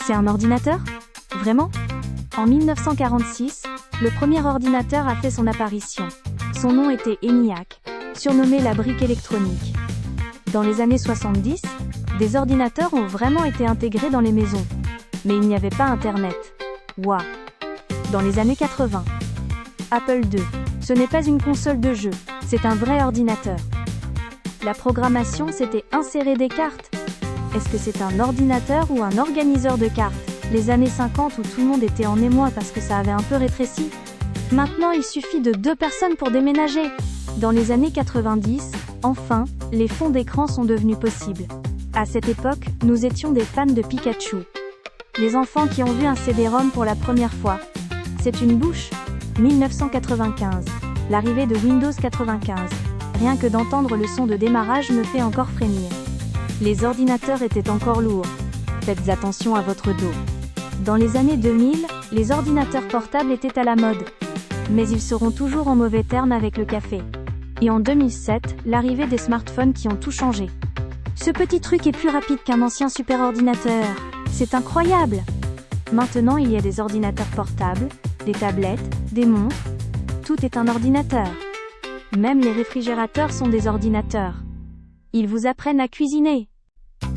C'est un ordinateur? Vraiment? En 1946, le premier ordinateur a fait son apparition. Son nom était ENIAC, surnommé la brique électronique. Dans les années 70, des ordinateurs ont vraiment été intégrés dans les maisons. Mais il n'y avait pas Internet. Waouh! Dans les années 80, Apple II. Ce n'est pas une console de jeu, c'est un vrai ordinateur. La programmation, c'était insérer des cartes. Est-ce que c'est un ordinateur ou un organiseur de cartes? Les années 50 où tout le monde était en émoi parce que ça avait un peu rétréci. Maintenant, il suffit de 2 personnes pour déménager. Dans les années 90, enfin, les fonds d'écran sont devenus possibles. À cette époque, nous étions des fans de Pikachu. Les enfants qui ont vu un CD-ROM pour la première fois. C'est une bouche. 1995. L'arrivée de Windows 95. Rien que d'entendre le son de démarrage me fait encore frémir. Les ordinateurs étaient encore lourds. Faites attention à votre dos. Dans les années 2000, les ordinateurs portables étaient à la mode. Mais ils seront toujours en mauvais termes avec le café. Et en 2007, l'arrivée des smartphones qui ont tout changé. Ce petit truc est plus rapide qu'un ancien superordinateur. C'est incroyable! Maintenant, il y a des ordinateurs portables, des tablettes, des montres. Tout est un ordinateur. Même les réfrigérateurs sont des ordinateurs. Ils vous apprennent à cuisiner.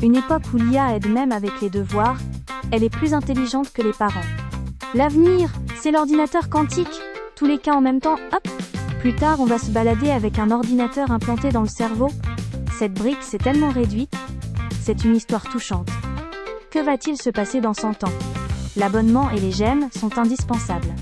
Une époque où l'IA aide même avec les devoirs, elle est plus intelligente que les parents. L'avenir, c'est l'ordinateur quantique. Tous les cas en même temps, hop! Plus tard, on va se balader avec un ordinateur implanté dans le cerveau. Cette brique s'est tellement réduite. C'est une histoire touchante. Que va-t-il se passer dans 100 ans? L'abonnement et les j'aime sont indispensables.